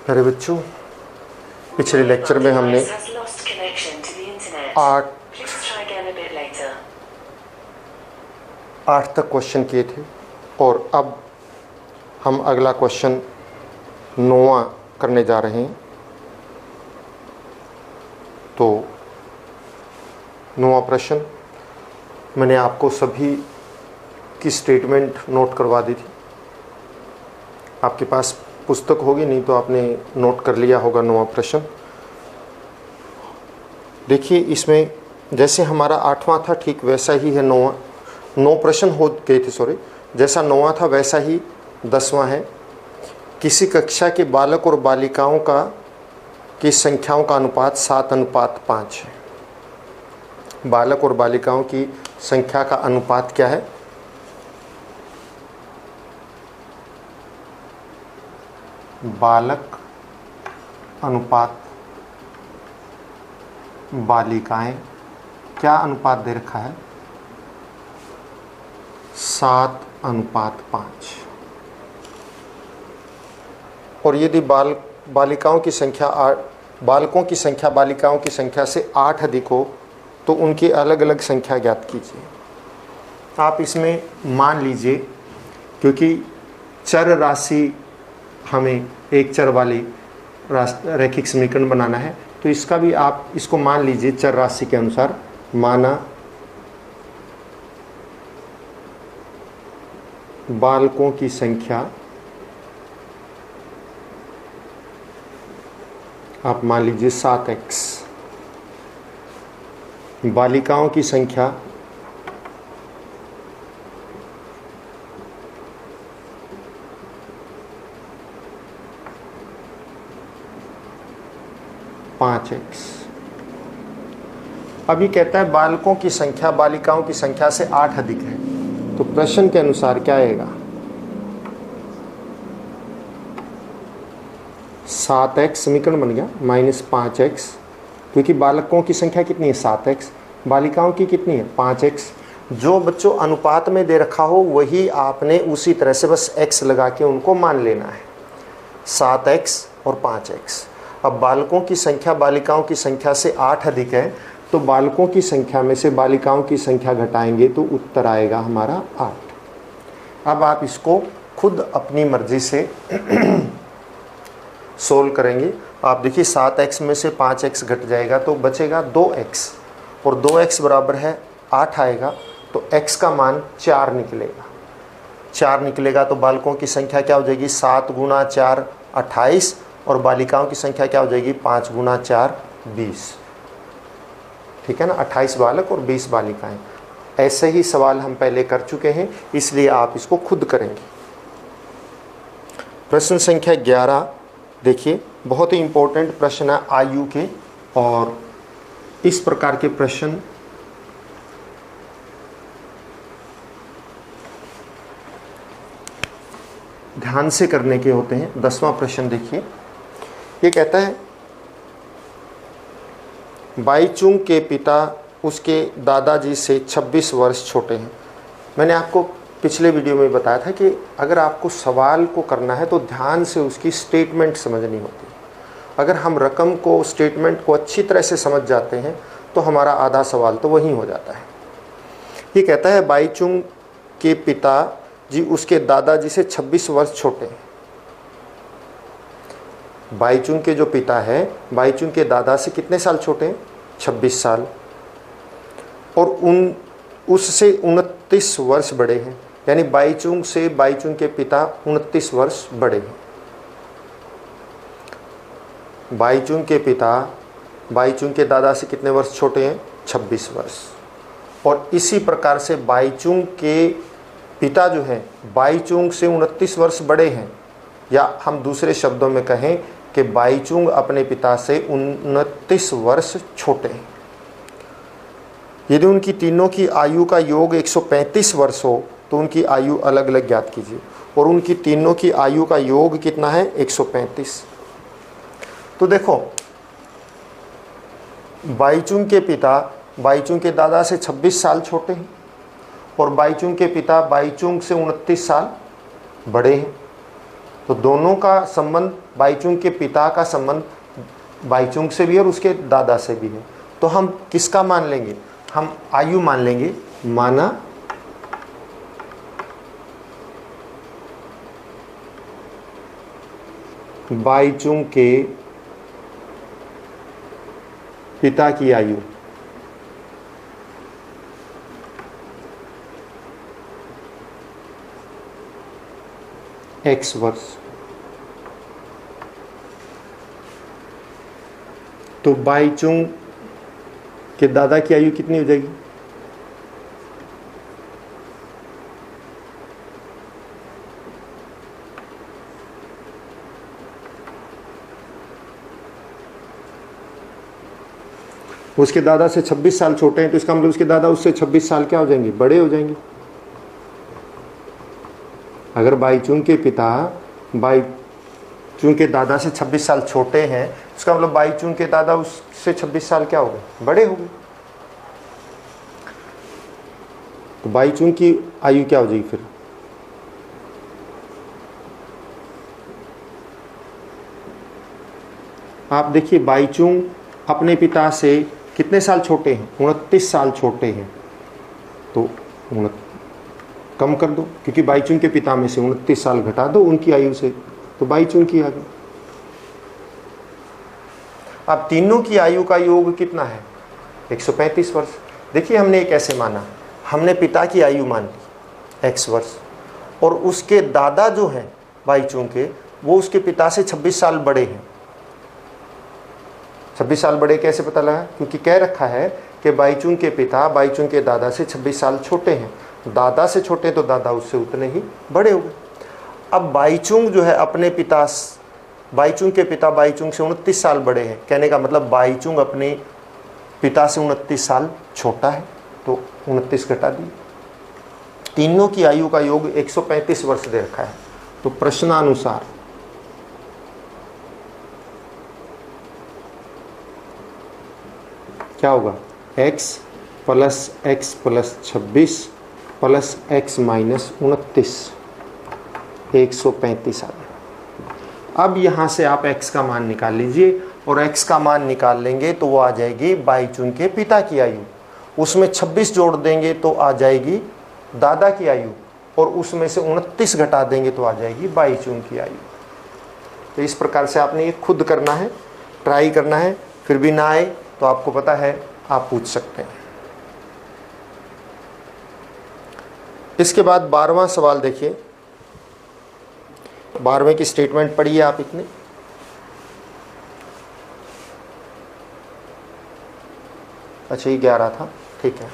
मेरे बच्चों, पिछले लेक्चर में हमने 8 तक क्वेश्चन किए थे और अब हम अगला क्वेश्चन 9वां करने जा रहे हैं। तो 9वां प्रश्न मैंने आपको सभी की स्टेटमेंट नोट करवा दी थी। आपके पास पुस्तक होगी, नहीं तो आपने नोट कर लिया होगा 9वां प्रश्न। देखिए, इसमें जैसे हमारा 8वां था ठीक वैसा ही है 9वां। 9 प्रश्न हो गए थे, सॉरी। जैसा 9वां था वैसा ही 10वां है। किसी कक्षा के बालक और बालिकाओं की संख्याओं का अनुपात 7:5 है। बालक और बालिकाओं की संख्या का अनुपात क्या है? बालक अनुपात बालिकाएं, क्या अनुपात दे रखा है? 7:5। और यदि बालिकाओं की संख्या बालकों की संख्या बालिकाओं की संख्या से 8 अधिक हो तो उनकी अलग अलग संख्या ज्ञात कीजिए। आप इसमें मान लीजिए, क्योंकि चर राशि हमें एक चर वाली रैखिक समीकरण बनाना है, तो इसका भी आप इसको मान लीजिए चर राशि के अनुसार। माना बालकों की संख्या, आप मान लीजिए 7x, बालिकाओं की संख्या 5x। अभी कहता है बालकों की संख्या बालिकाओं की संख्या से 8 अधिक है, तो प्रश्न के अनुसार क्या आएगा? 7x समीकरण बन गया -5x, क्योंकि बालकों की संख्या कितनी है? 7x, बालिकाओं की कितनी है? 5x। जो बच्चों अनुपात में दे रखा हो वही आपने उसी तरह से बस x लगा के उनको मान लेना है, 7x और 5x। अब बालकों की संख्या बालिकाओं की संख्या से 8 अधिक है, तो बालकों की संख्या में से बालिकाओं की संख्या घटाएंगे तो उत्तर आएगा हमारा 8। अब आप इसको खुद अपनी मर्जी से सोल्व करेंगे। आप देखिए 7x में से 5x घट जाएगा तो बचेगा 2x, और 2x बराबर है 8 आएगा, तो x का मान 4 निकलेगा। 4 निकलेगा तो बालकों की संख्या क्या हो जाएगी? 7 × 4 28, और बालिकाओं की संख्या क्या हो जाएगी? 5 × 4 20। ठीक है ना, 28 बालक और 20 बालिकाएं। ऐसे ही सवाल हम पहले कर चुके हैं, इसलिए आप इसको खुद करेंगे। प्रश्न संख्या 11 देखिए, बहुत ही इंपॉर्टेंट प्रश्न है आयु के, और इस प्रकार के प्रश्न ध्यान से करने के होते हैं। 10वां प्रश्न देखिए, ये कहता है बाईचुंग के पिता उसके दादाजी से 26 वर्ष छोटे हैं। मैंने आपको पिछले वीडियो में बताया था कि अगर आपको सवाल को करना है तो ध्यान से उसकी स्टेटमेंट समझनी होती है। अगर हम रकम को, स्टेटमेंट को अच्छी तरह से समझ जाते हैं तो हमारा आधा सवाल तो वहीं हो जाता है। ये कहता है बाईचुंग के पिता जी उसके दादाजी से 26 वर्ष छोटे हैं। बाईचुंग के जो पिता है बाईचुंग के दादा से कितने साल छोटे हैं? 26 साल। और उससे 29 वर्ष बड़े हैं, यानी बाईचुंग से बाईचुंग के पिता 29 वर्ष बड़े हैं। बाईचुंग के पिता बाईचुंग के दादा से कितने वर्ष छोटे हैं? 26 वर्ष। और इसी प्रकार से बाईचुंग के पिता जो हैं बाईचुंग से 29 वर्ष बड़े हैं, या हम दूसरे शब्दों में कहें कि बाईचुंग अपने पिता से 29 वर्ष छोटे हैं। यदि उनकी तीनों की आयु का योग 135 वर्ष हो तो उनकी आयु अलग अलग ज्ञात कीजिए। और उनकी तीनों की आयु का योग कितना है? 135। तो देखो, बाईचुंग के पिता बाईचुंग के दादा से 26 साल छोटे हैं, और बाईचुंग के पिता बाईचुंग से 29 साल बड़े हैं। तो दोनों का संबंध, बाईचुंग के पिता का संबंध बाईचुंग से भी है और उसके दादा से भी है। तो हम किसका मान लेंगे? हम आयु मान लेंगे। माना बाईचुंग के पिता की आयु x वर्ष, तो बाईचुंग के दादा की आयु कितनी हो जाएगी? उसके दादा से 26 साल छोटे हैं, तो इसका मतलब उसके दादा उससे 26 साल क्या हो जाएंगे? बड़े हो जाएंगे। अगर बाईचुंग के पिता बाईचुंग के दादा से 26 साल छोटे हैं, इसका मतलब बाईचुंग के दादा उससे 26 साल क्या हो गए? बड़े हो गए। तो बाईचुंग की आयु क्या हो जाएगी फिर? आप देखिए, बाईचुंग अपने पिता से कितने साल छोटे हैं? 29 साल छोटे हैं। तो कम कर दो, क्योंकि बाईचुंग के पिता में से 29 साल घटा दो उनकी आयु से, तो बाईचुंग की आ गई। अब तीनों की आयु का योग कितना है? 135 वर्ष। देखिए, हमने ये कैसे माना? हमने पिता की आयु मान ली x वर्ष, और उसके दादा जो हैं बाईचुंग के, वो उसके पिता से 26 साल बड़े हैं। 26 साल बड़े कैसे पता लगा? क्योंकि कह रखा है कि बाईचुंग के पिता बाईचुंग के दादा से 26 साल छोटे हैं। दादा से छोटे तो दादा उससे उतने ही बड़े हो गए। अब बाईचुंग जो है अपने पिता, बाईचुंग के पिता बाईचुंग से 29 साल बड़े हैं। कहने का मतलब बाईचुंग अपने पिता से 29 साल छोटा है, तो 29 घटा दी। तीनों की आयु का योग 135 वर्ष दे रखा है। तो प्रश्नानुसार क्या होगा? x plus x plus 26 plus x minus 29, 135 आ गया। अब यहाँ से आप x का मान निकाल लीजिए, और x का मान निकाल लेंगे तो वो आ जाएगी बाईचुंग के पिता की आयु। उसमें 26 जोड़ देंगे तो आ जाएगी दादा की आयु, और उसमें से 29 घटा देंगे तो आ जाएगी बाईचुंग की आयु। तो इस प्रकार से आपने ये खुद करना है, ट्राई करना है। फिर भी ना आए तो आपको पता है, आप पूछ सकते हैं। इसके बाद 12वां सवाल देखिए। 12वें की स्टेटमेंट पढ़िए आप इतनी। अच्छा, ये 11 था, ठीक है।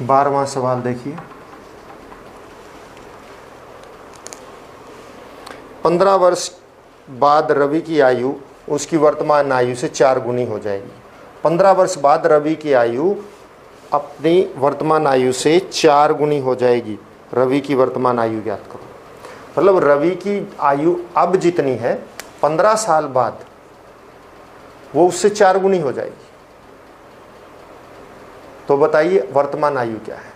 बारहवां सवाल देखिए। 15 वर्ष बाद रवि की आयु उसकी वर्तमान आयु से 4 गुनी हो जाएगी। 15 वर्ष बाद रवि की आयु अपनी वर्तमान आयु से 4 गुनी हो जाएगी। रवि की वर्तमान आयु ज्ञात करो। मतलब रवि की आयु अब जितनी है, 15 साल बाद वो उससे 4 गुनी हो जाएगी। तो बताइए वर्तमान आयु क्या है?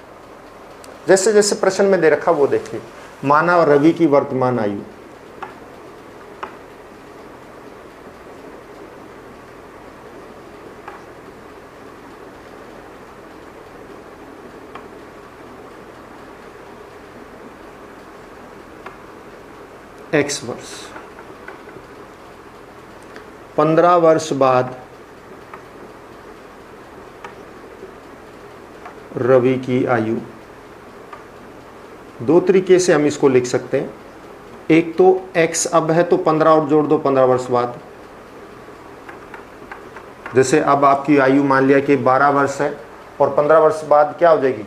जैसे जैसे प्रश्न में दे रखा वो देखिए। माना रवि की वर्तमान आयु x वर्ष, 15 वर्ष बाद रवि की आयु। दो तरीके से हम इसको लिख सकते हैं। एक तो x अब है तो 15 और जोड़ दो 15 वर्ष बाद। जैसे अब आपकी आयु मान लिया कि 12 वर्ष है, और 15 वर्ष बाद क्या हो जाएगी?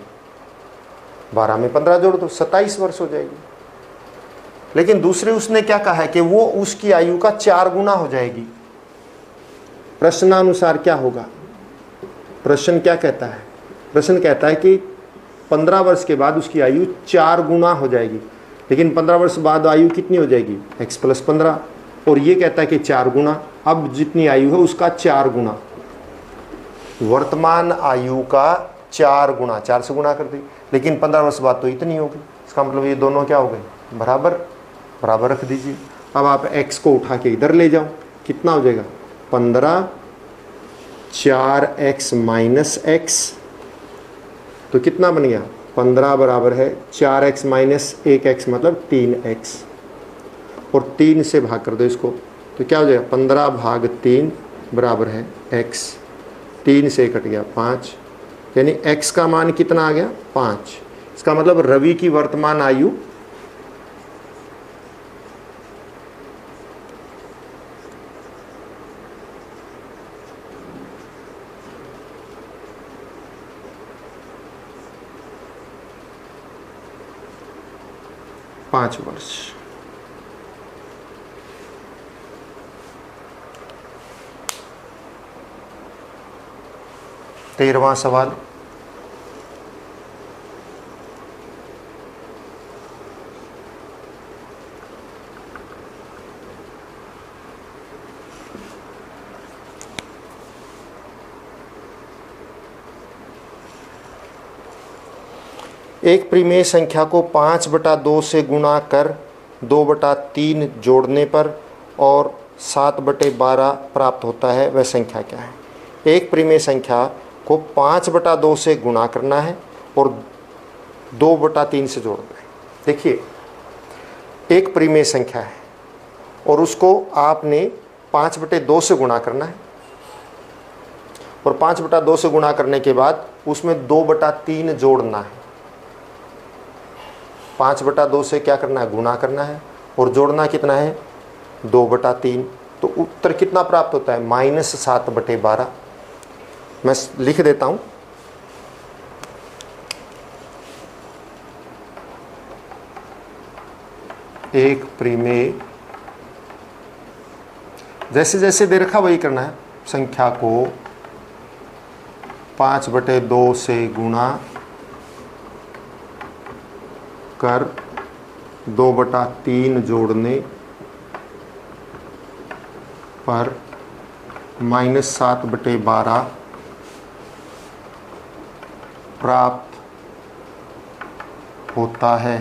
12 में 15 जोड़ दो 27 वर्ष हो जाएगी। लेकिन दूसरे उसने क्या कहा है कि वो उसकी आयु का 4 गुना हो जाएगी। प्रश्नानुसार क्या होगा? प्रश्न क्या कहता है? प्रश्न कहता है कि 15 वर्ष के बाद उसकी आयु 4 गुना हो जाएगी। लेकिन 15 वर्ष बाद आयु कितनी हो जाएगी? x plus 15। और ये कहता है कि 4 गुना, अब जितनी आयु है उसका 4 गुना। वर्तमान आयु का 4 गुना, 4 से गुणा कर दी, लेकिन 15 वर्ष बाद तो इतनी होगी। इसका मतलब ये दोनों क्या हो गए, बराबर, बराबर रख दीजिए। अब आप x को उठा के इधर ले जाओ, कितना हो जाएगा 15, 4x माइनस x, तो कितना बन गया 15 बराबर है 4x माइनस 1x मतलब 3x, और 3 से भाग कर दो इसको, तो क्या हो जाएगा 15 भाग 3 बराबर है x, 3 से कट गया 5, यानी x का मान कितना आ गया 5। इसका मतलब रवि की वर्तमान आयु 5 वर्ष। तेरहवां सवाल, एक परिमेय संख्या को 5/2 से गुणा कर 2/3 जोड़ने पर और 7/12 प्राप्त होता है, वह संख्या क्या है। एक परिमेय संख्या को 5/2 से गुणा करना है और 2/3 से जोड़ना है। देखिए, एक परिमेय संख्या है और उसको आपने 5/2 से गुणा करना है, और 5/2 से गुणा करने के बाद उसमें 2/3 जोड़ना है। 5/2 से क्या करना है, गुणा करना है, और जोड़ना कितना है 2/3, तो उत्तर कितना प्राप्त होता है -7/12। मैं लिख देता हूं, एक परिमेय, जैसे जैसे दे रखा वही करना है, संख्या को 5/2 से गुणा कर 2/3 जोड़ने पर -7/12 प्राप्त होता है,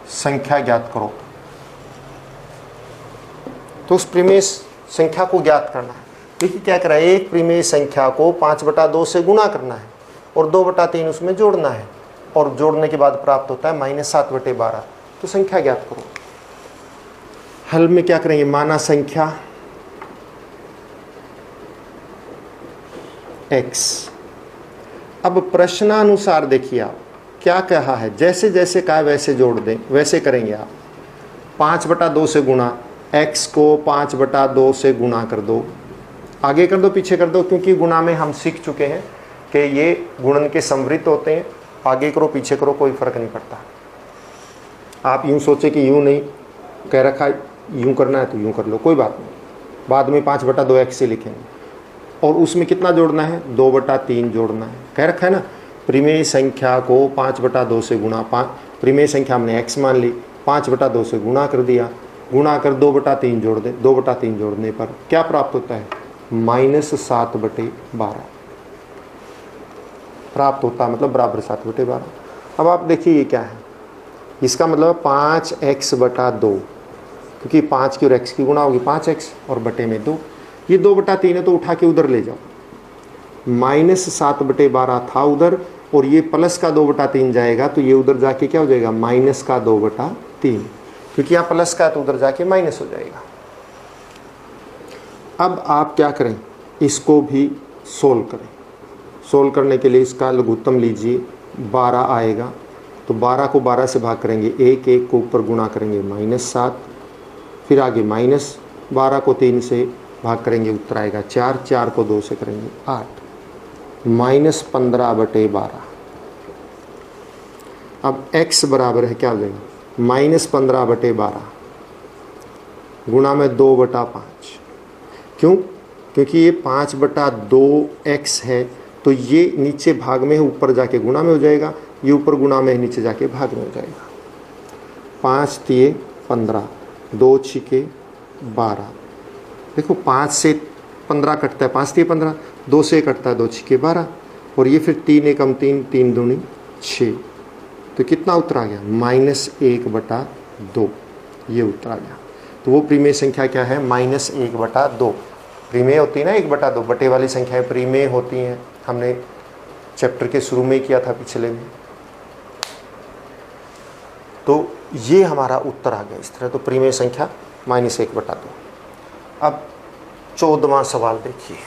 संख्या ज्ञात करो। तो उस परिमेय संख्या को ज्ञात करना है। देखिए क्या करा है, एक परिमेय संख्या को 5/2 से गुणा करना है और 2/3 उसमें जोड़ना है, और जोड़ने के बाद प्राप्त होता है -7/12, तो संख्या ज्ञात करो। हल में क्या करेंगे, माना संख्या x। अब प्रश्नानुसार देखिए आप क्या कहा है, जैसे जैसे कहा वैसे जोड़ दें, वैसे करेंगे आप। 5/2 से गुणा, x को 5/2 से गुणा कर दो, आगे कर दो पीछे कर दो, क्योंकि गुणा में हम सीख चुके हैं कि ये गुणन के समवृत्त होते हैं, आगे करो पीछे करो कोई फर्क नहीं पड़ता। आप यूं सोचे कि यूं नहीं कह रखा है, यूं करना है तो यूं कर लो, कोई बात नहीं, बाद में 5/2 x से लिखेंगे, और उसमें कितना जोड़ना है 2/3 जोड़ना है। कह रखा है ना, परिमेय संख्या को 5/2 से गुणा, परिमेय संख्या हमने x मान ली, 5/2 से गुणा कर दिया, गुणा कर 2/3 जोड़ दें, 2/3 जोड़ने पर क्या प्राप्त होता है -7/12 प्राप्त होता है, मतलब बराबर 7/12। अब आप देखिए ये क्या है, इसका मतलब 5x/2, क्योंकि 5 की और x की गुणा होगी 5x और बटे में 2, ये 2/3 है तो उठा के उधर ले जाओ, -7/12 था उधर, और ये प्लस का 2/3 जाएगा तो ये उधर जाके क्या हो जाएगा -2/3, क्योंकि यहाँ प्लस का है तो उधर जाके माइनस हो जाएगा। अब आप क्या करें, इसको भी सोल्व करें। सोल्व करने के लिए इसका लघुत्तम लीजिए, 12 आएगा, तो 12 को 12 से भाग करेंगे, 1 को ऊपर गुणा करेंगे -7, फिर आगे -12 को 3 से भाग करेंगे, उत्तर आएगा 4, 4 को 2 से करेंगे 8, -15/12। अब x बराबर है क्या हो जाएगा -15/12 गुणा में 2/5। क्यों, क्योंकि ये 5/2x है, तो ये नीचे भाग में है, ऊपर जाके गुणा में हो जाएगा, ये ऊपर गुणा में है, नीचे जाके भाग में हो जाएगा। 5 तिये 15, 2 छिके 12, देखो 5 से 15 कटता है, 5 तिये 15, 2 से कटता है 2 छिके 12, और ये फिर 3 एकम 3, 3 दूनी 6, तो कितना उत्तर आ गया? -1/2, ये उत्तर आ गया। तो वो परिमेय संख्या क्या है? -1/2। परिमेय होती है ना 1/2, बटे वाली संख्याएं परिमेय होती हैं, हमने चैप्टर के शुरू में किया था पिछले में। तो ये हमारा उत्तर आ गया इस तरह। तो परिमेय संख्या -1/2। अब 14वां सवाल देखिए।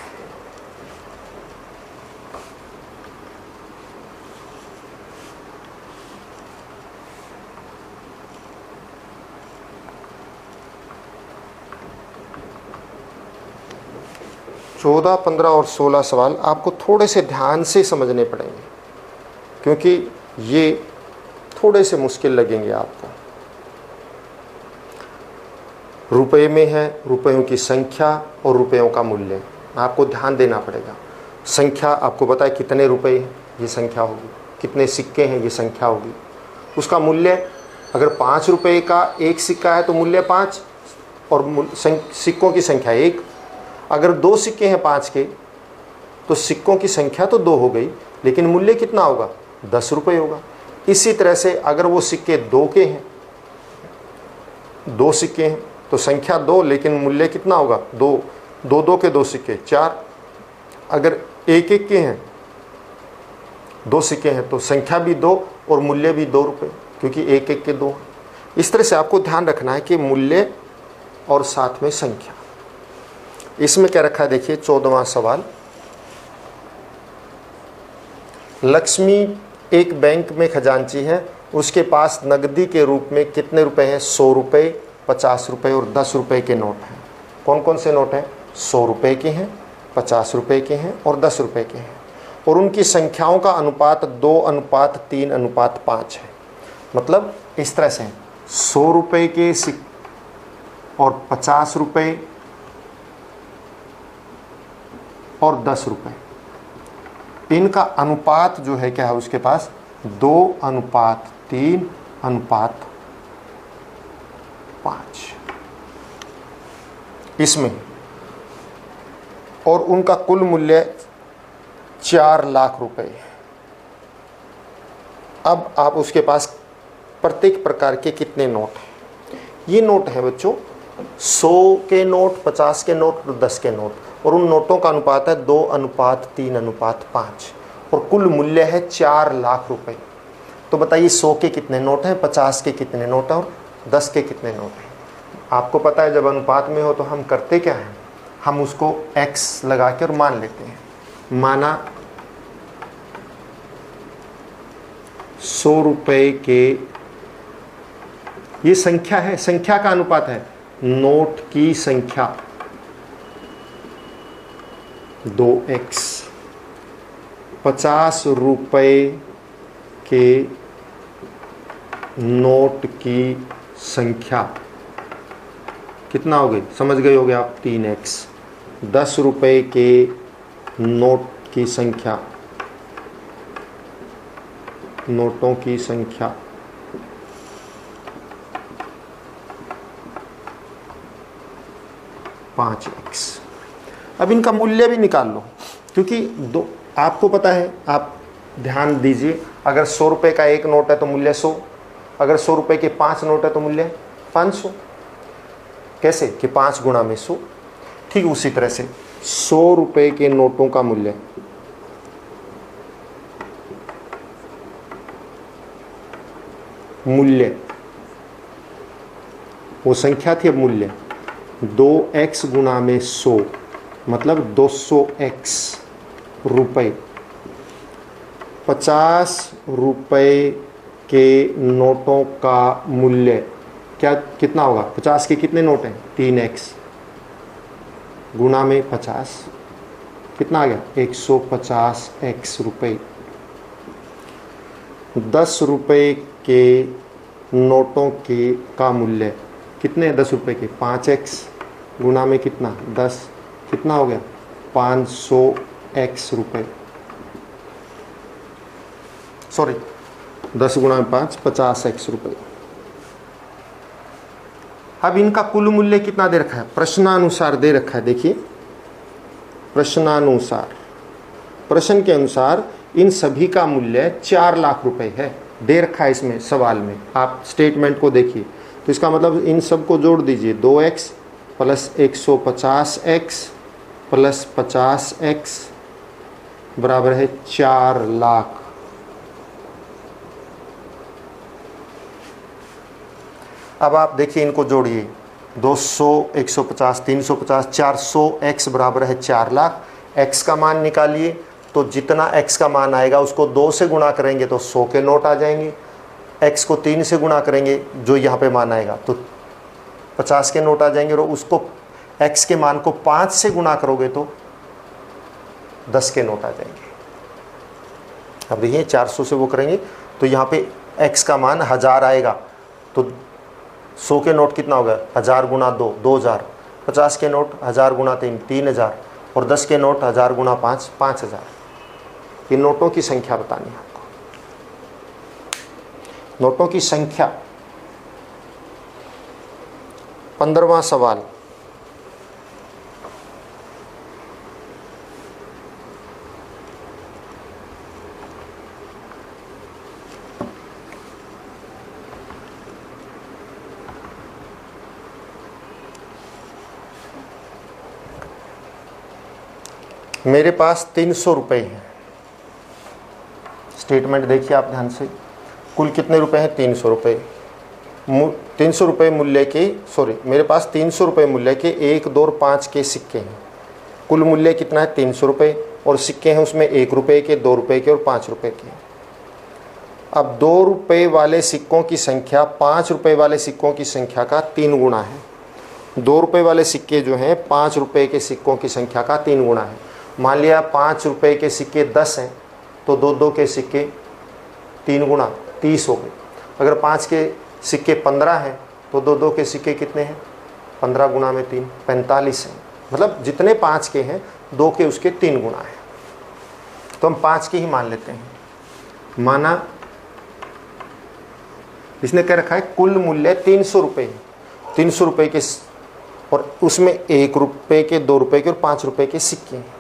चौदह, 15 और 16 सवाल आपको थोड़े से ध्यान से समझने पड़ेंगे, क्योंकि ये थोड़े से मुश्किल लगेंगे आपको। रुपए में है, रुपयों की संख्या और रुपयों का मूल्य, आपको ध्यान देना पड़ेगा। संख्या आपको पता है कितने रुपए हैं, ये संख्या होगी। कितने सिक्के हैं, ये संख्या होगी। उसका मूल्य, अगर 5 रुपए का एक सिक्का है तो मूल्य 5 और सिक्कों की संख्या 1। अगर 2 सिक्के हैं 5 के तो सिक्कों की संख्या तो 2 हो गई, लेकिन मूल्य कितना होगा? 10 रुपये होगा। इसी तरह से अगर वो सिक्के 2 के हैं, 2 सिक्के हैं तो संख्या 2, लेकिन मूल्य कितना होगा? 2, 2 के 2 सिक्के 4। अगर 1 के हैं, 2 सिक्के हैं तो संख्या भी 2 और मूल्य भी 2 रुपये, क्योंकि 1 के 2। इस तरह से आपको ध्यान रखना है कि मूल्य और साथ में संख्या। इसमें क्या रखा है देखिए 14वां सवाल। लक्ष्मी एक बैंक में खजांची है, उसके पास नकदी के रूप में कितने रुपए हैं? 100 रुपये, 50 रुपये और 10 रुपये के नोट हैं। कौन कौन से नोट हैं? 100 रुपये के हैं, 50 रुपये के हैं और 10 रुपये के हैं। और उनकी संख्याओं का अनुपात 2:3:5 है। मतलब इस तरह से 100 रुपये के और 50 रुपये और 10 रुपये, इनका अनुपात जो है क्या है उसके पास? 2:3:5 इसमें। और उनका कुल मूल्य 4 लाख रुपए। अब आप उसके पास प्रत्येक प्रकार के कितने नोट हैं? ये नोट हैं बच्चों 100 के नोट, 50 के नोट और 10 के नोट, और उन नोटों का अनुपात है 2:3:5 और कुल मूल्य है 4 लाख रुपए। तो बताइए 100 के कितने नोट हैं, 50 के कितने नोट हैं और 10 के कितने नोट हैं? आपको पता है जब अनुपात में हो तो हम करते क्या हैं? हम उसको x लगा कर मान लेते हैं। माना 100 रुपए के, ये संख्या है, संख्या का अनुपात है, नोट की संख्या 2x। 50 रुपए के नोट की संख्या कितना हो गई? समझ गए होगे आप, 3x। 10 रुपए के नोट की संख्या, नोटों की संख्या 5x। अब इनका मूल्य भी निकाल लो, क्योंकि दो आपको पता है, आप ध्यान दीजिए। अगर 100 रुपये का एक नोट है तो मूल्य 100, अगर 100 रुपये के 5 नोट है तो मूल्य 500। कैसे कि 5 गुणा में 100। ठीक उसी तरह से 100 रुपये के नोटों का मूल्य वो संख्या थी, अब मूल्य 2x गुणा में 100 मतलब 200x रुपये। 50 रुपये के नोटों का मूल्य क्या कितना होगा? 50 के कितने नोट हैं? 3x गुणा में 50 कितना आ गया? 150x रुपये। 10 रुपये के नोटों के का मूल्य कितने? 10 रुपये के 5x गुणा में कितना? 10 कितना हो गया? 500x रुपये। सॉरी 10 गुणा में 5 50x रुपये। अब इनका कुल मूल्य कितना दे रखा है? प्रश्नानुसार दे रखा है। देखिए प्रश्नानुसार प्रश्न के अनुसार इन सभी का मूल्य 4 लाख रुपए है, दे रखा है इसमें सवाल में। आप स्टेटमेंट को देखिए तो इसका मतलब इन सब को जोड़ दीजिए, 2x plus 150x plus 50x बराबर है 4 लाख। अब आप देखिए इनको जोड़िए, 200, 150, 350, 400x बराबर है 4 लाख। x का मान निकालिए, तो जितना x का मान आएगा उसको 2 से गुणा करेंगे तो 100 के नोट आ जाएंगे। x को 3 से गुणा करेंगे जो यहाँ पे मान आएगा तो 50 के नोट आ जाएंगे, और उसको x के मान को 5 से गुणा करोगे तो 10 के नोट आ जाएंगे। अब देखिए 400 से वो करेंगे तो यहाँ पे x का मान 1000 आएगा, तो 100 के नोट कितना होगा, 1000 गुणा 2, 2000। 50 के नोट 1000 गुणा 3, 3000, और 10 के नोट 1000 गुणा 5, 5000। ये नोटों की संख्या बतानी है आपको, नोटों की संख्या। 15वां सवाल, मेरे पास 300 रुपये हैं। स्टेटमेंट देखिए आप ध्यान से, कुल कितने रुपए हैं, 300 रुपये। 300 रुपये मूल्य के, मेरे पास 300 रुपये मूल्य के 1, 2 और 5 के सिक्के हैं। कुल मूल्य कितना है, 300 रुपये, और सिक्के हैं उसमें 1 रुपये के, 2 रुपये के और 5 रुपये के। अब 2 रुपये वाले सिक्कों की संख्या 5 रुपये वाले सिक्कों की संख्या का 3 गुना है। 2 रुपये वाले सिक्के जो हैं 5 रुपये के सिक्कों की संख्या का 3 गुना है। मान लिया 5 रुपये के सिक्के 10 हैं तो 2 के सिक्के 3 गुना 30 हो गए। अगर 5 के सिक्के 15 हैं तो 2 के सिक्के कितने हैं, 15 गुना में 3, 45 हैं। मतलब जितने 5 के हैं 2 के उसके 3 गुना है। तो हम 5 के ही मान लेते हैं। माना इसने कह रखा है कुल मूल्य 300 रुपये है, 300 रुपये के, और उसमें 1 रुपये के, 2 रुपये के और 5 रुपये के सिक्के हैं।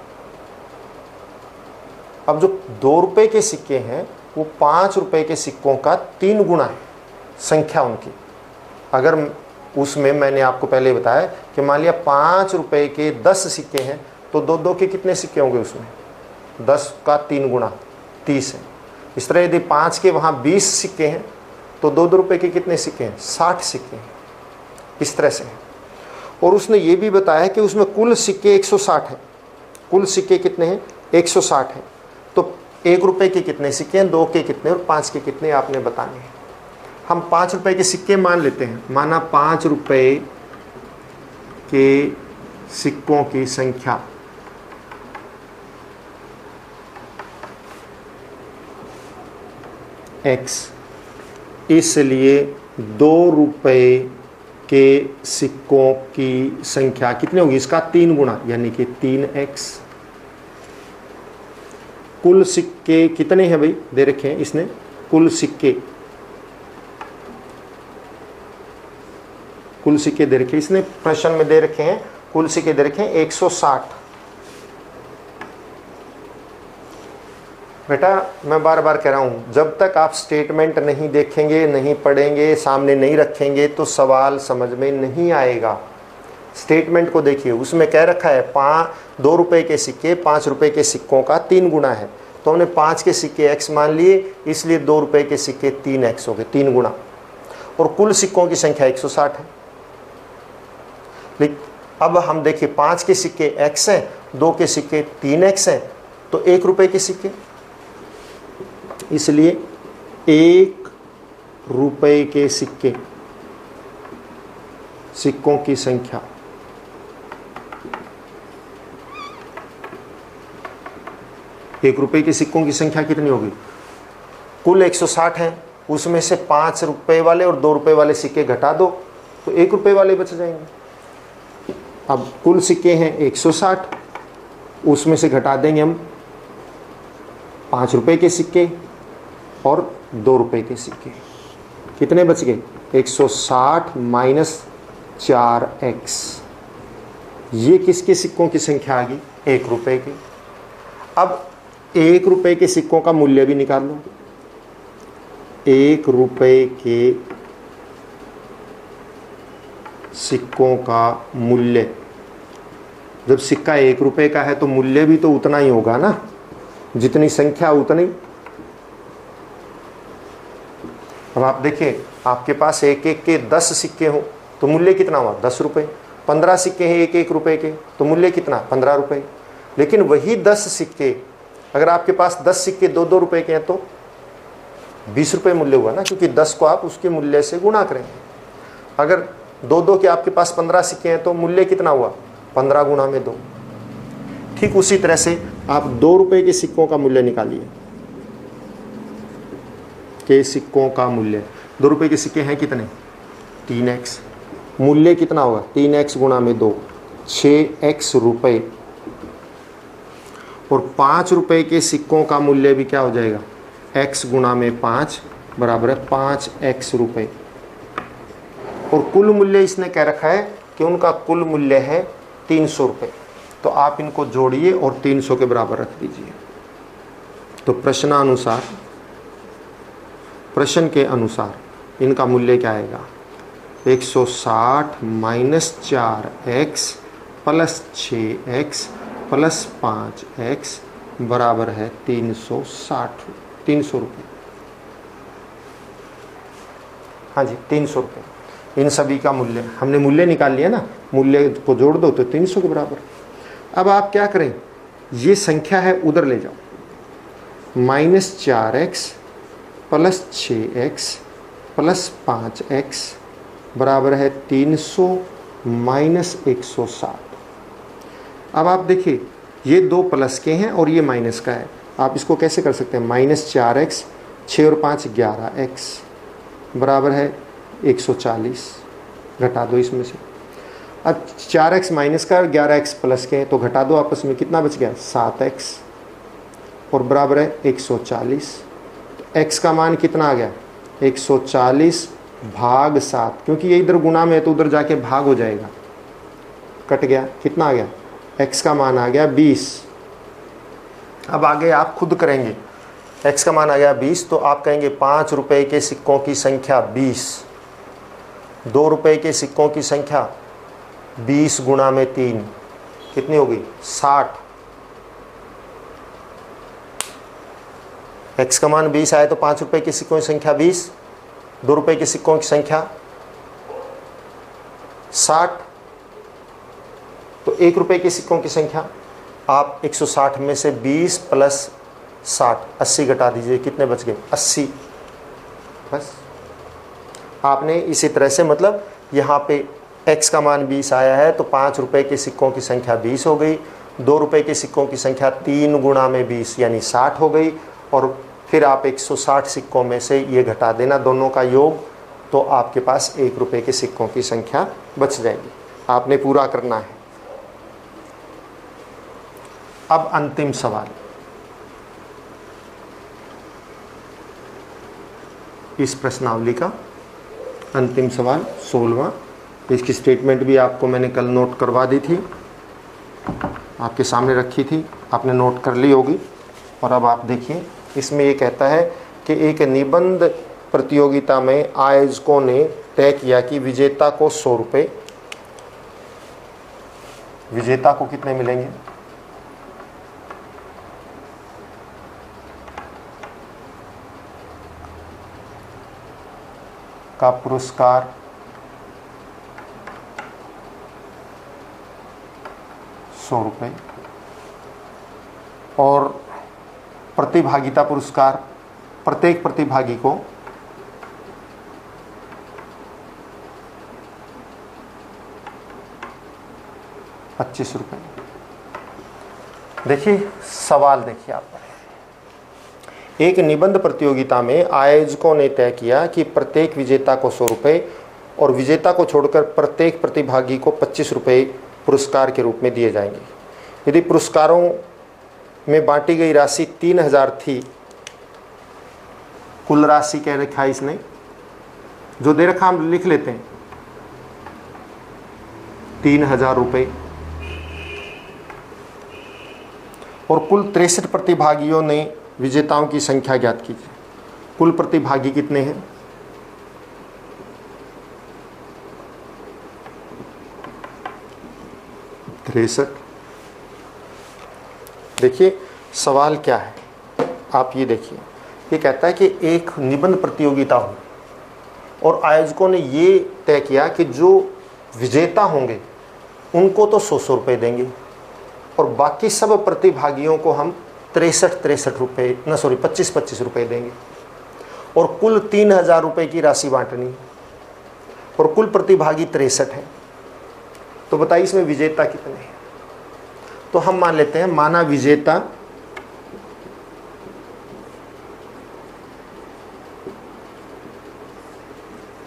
अब जो 2 रुपये के सिक्के हैं वो 5 रुपये के सिक्कों का 3 गुना है संख्या उनकी। अगर उसमें मैंने आपको पहले बताया कि मान लिया 5 रुपये के 10 सिक्के हैं तो 2 के कितने सिक्के होंगे उसमें, 10 का 3 गुना 30 है। इस तरह यदि 5 के वहाँ 20 सिक्के हैं तो 2 रुपये के कितने सिक्के हैं, 60 सिक्के हैं। इस तरह से है। और उसने ये भी बताया कि उसमें कुल सिक्के 160 हैं। कुल सिक्के कितने हैं, 160 हैं। तो 1 रुपये के कितने सिक्के हैं, 2 के कितने और 5 के कितने आपने बताने हैं। हम 5 रुपये के सिक्के मान लेते हैं। माना 5 रुपये के सिक्कों की संख्या x, इसलिए 2 रुपये के सिक्कों की संख्या कितनी होगी, इसका 3 गुना यानी कि 3x। कुल सिक्के कितने हैं भाई, दे रखे हैं इसने, कुल सिक्के दे रखे, इसने प्रश्न में दे रखे हैं, कुल सिक्के दे रखे हैं 160। बेटा मैं बार बार कह रहा हूं, जब तक आप स्टेटमेंट नहीं देखेंगे, नहीं पढ़ेंगे, सामने नहीं रखेंगे तो सवाल समझ में नहीं आएगा। स्टेटमेंट को देखिए, उसमें कह रखा है 2 रुपये के सिक्के 5 रुपये के सिक्कों का 3 गुना है। तो हमने 5 के सिक्के x मान लिए, इसलिए 2 रुपये के सिक्के 3x हो गए, 3 गुना। और कुल सिक्कों की संख्या 160 है। लेकिन अब हम देखिए 5 के सिक्के x हैं, 2 के सिक्के 3x हैं, तो 1 रुपये के सिक्के, इसलिए 1 रुपये के सिक्कों की संख्या 1 रुपये के सिक्कों की संख्या कितनी होगी, कुल 160 हैं, उसमें से 5 रुपये वाले और 2 रुपये वाले सिक्के घटा दो तो 1 रुपये वाले बच जाएंगे। अब कुल सिक्के हैं 160, उसमें से घटा देंगे हम 5 रुपये के सिक्के और 2 रुपये के सिक्के, कितने बच गए, 160 माइनस 4x। ये किसके सिक्कों की संख्या आ गई, 1 रुपये की। अब ₹1 के सिक्कों का मूल्य भी निकाल लो। ₹1 के सिक्कों का मूल्य, जब सिक्का ₹1 का है तो मूल्य भी तो उतना ही होगा ना, जितनी संख्या उतनी। अब आप देखिए, आपके पास एक एक के 10 सिक्के हो तो मूल्य कितना हुआ? ₹10। 15 सिक्के हैं ₹1 के तो मूल्य कितना? ₹15। लेकिन वही 10 सिक्के, अगर आपके पास 10 सिक्के ₹2 के हैं तो ₹20 मूल्य हुआ ना, क्योंकि 10 को आप उसके मूल्य से गुणा करें। अगर 2 के आपके पास 15 सिक्के हैं तो मूल्य कितना हुआ? 15 गुणा में 2। ठीक उसी तरह से आप ₹2 के सिक्कों का मूल्य निकालिए। के सिक्कों का मूल्य, ₹2 के सिक्के हैं कितने? 3x। मूल्य कितना होगा? 3x गुणा में 2, 6x रुपये। और ₹5 के सिक्कों का मूल्य भी क्या हो जाएगा? x गुणा में 5 बराबर है 5x रुपये। और कुल मूल्य इसने कह रखा है कि उनका कुल मूल्य है ₹300। तो आप इनको जोड़िए और 300 के बराबर रख दीजिए। तो प्रश्न के अनुसार इनका मूल्य क्या आएगा? 160 minus 4x plus 6x plus 5x बराबर है 300 रुपये। हाँ जी, 300 रुपये। इन सभी का मूल्य हमने मूल्य निकाल लिया ना, मूल्य को जोड़ दो तो 300 के बराबर। अब आप क्या करें, ये संख्या है उधर ले जाओ। Minus 4x plus 6x plus 5x बराबर है 300 माइनस 160। अब आप देखिए, ये 2 प्लस के हैं और ये माइनस का है। आप इसको कैसे कर सकते हैं? माइनस 4x, 6 और 5 11x बराबर है 140। घटा दो इसमें से। अब 4x माइनस का और 11x प्लस के हैं तो घटा दो आपस में, कितना बच गया? 7x और बराबर है 140। तो x का मान कितना आ गया? 140 भाग 7, क्योंकि ये इधर गुणा में है तो उधर जाके भाग हो जाएगा, कट गया। कितना आ गया? x का मान आ गया 20। अब आगे आप खुद करेंगे। x का मान आ गया 20 तो आप कहेंगे ₹5 के सिक्कों की संख्या 20, ₹2 के सिक्कों की संख्या 20 गुणा में 3 कितनी होगी? 60। x का मान 20 आया तो ₹5 के सिक्कों की संख्या 20, ₹2 के सिक्कों की संख्या 60। तो ₹1 के सिक्कों की संख्या, आप 160 में से 20 प्लस 60 80 घटा दीजिए, कितने बच गए? 80। बस आपने इसी तरह से, मतलब यहाँ पे x का मान 20 आया है तो ₹5 के सिक्कों की संख्या 20 हो गई, ₹2 के सिक्कों की संख्या 3 गुणा में 20 यानी 60 हो गई। और फिर आप 160 सिक्कों में से ये घटा देना दोनों का योग, तो आपके पास ₹1 के सिक्कों की संख्या बच जाएगी। आपने पूरा करना है। अब अंतिम सवाल, इस प्रश्नावली का अंतिम सवाल 16वां। इसकी स्टेटमेंट भी आपको मैंने कल नोट करवा दी थी, आपके सामने रखी थी, आपने नोट कर ली होगी। और अब आप देखिए, इसमें ये कहता है कि एक निबंध प्रतियोगिता में आयोजकों ने तय किया कि विजेता को ₹100, विजेता को कितने मिलेंगे? का पुरस्कार ₹100 और प्रतिभागिता पुरस्कार प्रत्येक प्रतिभागी को ₹25। देखिए सवाल, देखिए आप, एक निबंध प्रतियोगिता में आयोजकों ने तय किया कि प्रत्येक विजेता को ₹100 और विजेता को छोड़कर प्रत्येक प्रतिभागी को ₹25 पुरस्कार के रूप में दिए जाएंगे। यदि पुरस्कारों में बांटी गई राशि 3000 थी, कुल राशि कह रखा है इसने, जो दे रखा हम लिख लेते हैं, 3000 रुपये। और कुल 63 प्रतिभागियों ने विजेताओं की संख्या ज्ञात कीजिए। कुल प्रतिभागी कितने हैं? तिरसठ। देखिए सवाल क्या है, आप ये देखिए, ये कहता है कि एक निबंध प्रतियोगिता हो और आयोजकों ने ये तय किया कि जो विजेता होंगे उनको तो 100 रुपये देंगे और बाकी सब प्रतिभागियों को हम 63 रुपये 25 रुपये देंगे और कुल 3000 रुपये की राशि बांटनी है और कुल प्रतिभागी 63 हैं। तो बताइए इसमें विजेता कितने हैं? तो हम मान लेते हैं, माना विजेता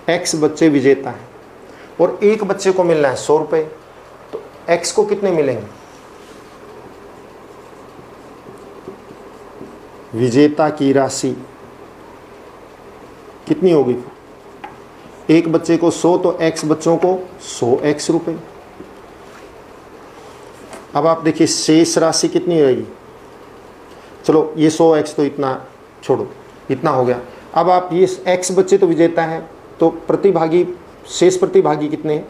x बच्चे विजेता हैं और एक बच्चे को मिलना है 100 रुपये, तो x को कितने मिलेंगे? विजेता की राशि कितनी होगी? एक बच्चे को 100 तो x बच्चों को 100x रुपये। अब आप देखिए शेष राशि कितनी रहेगी? चलो ये 100x तो इतना छोड़ो, इतना हो गया। अब आप ये x बच्चे तो विजेता हैं, तो प्रतिभागी शेष प्रतिभागी कितने हैं?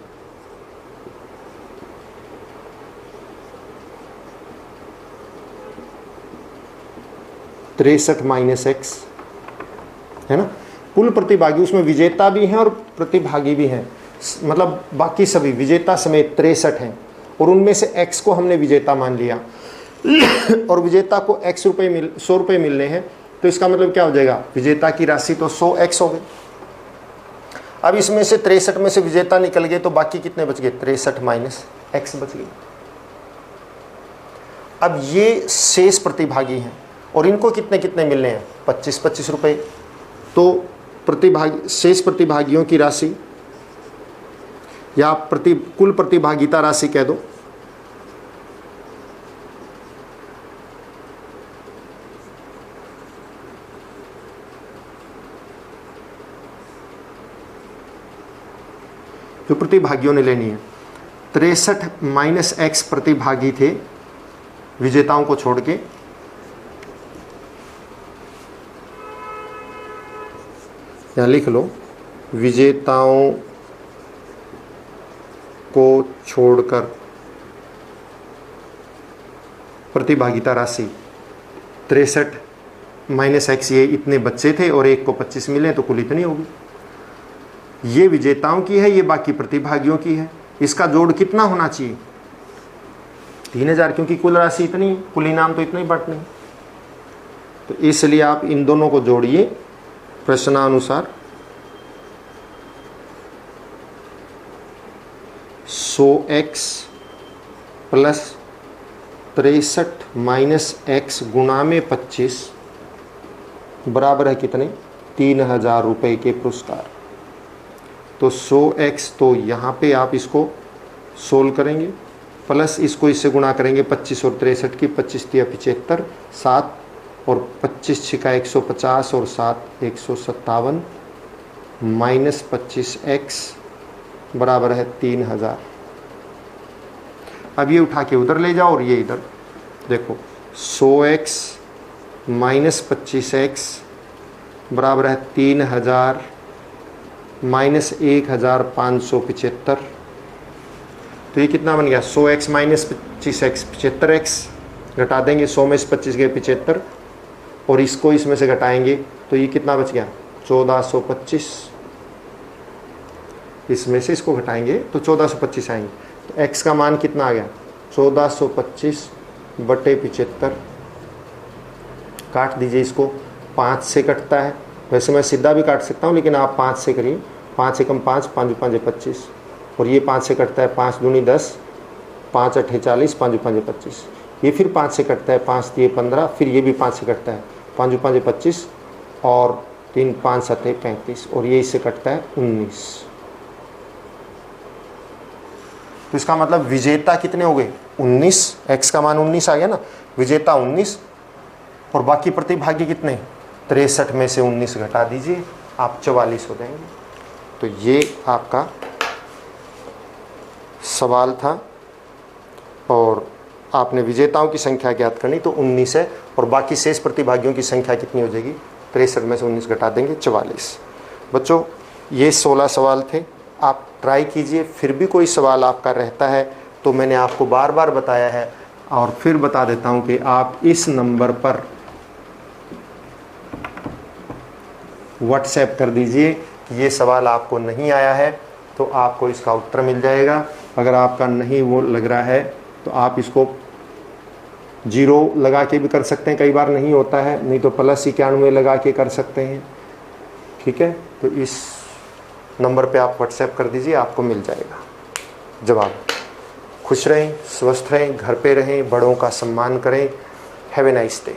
-63 -x है ना। कुल प्रतिभागी उसमें विजेता भी हैं और प्रतिभागी भी हैं, मतलब बाकी सभी विजेता समेत 63 हैं और उनमें से x को हमने विजेता मान लिया और विजेता को 100 रुपये मिलने हैं। तो इसका मतलब क्या हो जाएगा? विजेता की राशि तो 100x हो गई। अब इसमें से 63 में से विजेता निकल गए तो बाकी कितने बच गए? 63 - x बच गए। अब ये शेष प्रतिभागी हैं और इनको कितने कितने मिलने हैं? 25 रुपये। तो प्रतिभागी शेष प्रतिभागियों की राशि या कुल प्रतिभागिता राशि कह दो, जो प्रतिभागियों ने लेनी है। 63 - x प्रतिभागी थे विजेताओं को छोड़ के, यहाँ लिख लो, विजेताओं को छोड़कर प्रतिभागिता राशि 63 - x, ये इतने बच्चे थे और एक को 25 मिले तो कुल इतनी होगी। ये विजेताओं की है, ये बाकी प्रतिभागियों की है। इसका जोड़ कितना होना चाहिए? 3000, क्योंकि कुल राशि इतनी, कुल इनाम तो इतना ही बांटने। तो इसलिए आप इन दोनों को जोड़िए प्रश्नानुसार। 100x प्लस 63 - x गुणा में 25 बराबर है कितने? 3000 रुपये के पुरस्कार। तो 100x तो यहाँ पे आप इसको सोल्व करेंगे, प्लस इसको इससे गुणा करेंगे 25 और 63 की, 25 × 75 7 और 25 × 6 = 150 और 7 157 माइनस 25x बराबर है 3000। अब ये उठा के उधर ले जाओ और ये इधर देखो, 100x माइनस 25x बराबर है 3000 माइनस 1575। तो ये कितना बन गया? 100x माइनस 25x 75x, घटा देंगे 100 में से 25 गए 75 और इसको इसमें से घटाएंगे तो ये कितना बच गया? 1425। इसमें से इसको घटाएंगे तो 1425 आएंगे। तो x का मान कितना आ गया? 1425 बटे 75। काट दीजिए इसको, 5 से कटता है, वैसे मैं सीधा भी काट सकता हूँ लेकिन आप 5 से करिए। 5 एकम 5, 5 × 5 = 25 और ये 5 से कटता है, 5 दूनी 10, 5 × 8 = 40, 5 × 5 = 25। ये फिर 5 से कटता है, 5 × 3 = 15, फिर ये भी 5 से कटता है, 5 × 5 = 25 और 3 × 5 = 35 और ये इससे कटता है 19। तो इसका मतलब विजेता कितने हो गए? 19। x का मान 19 आ गया ना, विजेता 19 और बाकी प्रतिभागी कितने? 63 में से 19 घटा दीजिए, आप 44 हो जाएंगे। तो ये आपका सवाल था और आपने विजेताओं की संख्या ज्ञात करनी, तो 19 है। और बाकी शेष प्रतिभागियों की संख्या कितनी हो जाएगी? 63 में से 19 घटा देंगे 44। बच्चों ये 16 सवाल थे, आप ट्राई कीजिए। फिर भी कोई सवाल आपका रहता है तो मैंने आपको बार बार बताया है और फिर बता देता हूं कि आप इस नंबर पर व्हाट्सएप कर दीजिए कि ये सवाल आपको नहीं आया है, तो आपको इसका उत्तर मिल जाएगा। अगर आपका नहीं वो लग रहा है तो आप इसको 0 लगा के भी कर सकते हैं, कई बार नहीं होता है, नहीं तो +91 लगा के कर सकते हैं। ठीक है, तो इस नंबर पे आप व्हाट्सएप कर दीजिए, आपको मिल जाएगा जवाब। खुश रहें, स्वस्थ रहें, घर पे रहें, बड़ों का सम्मान करें। Have a nice day.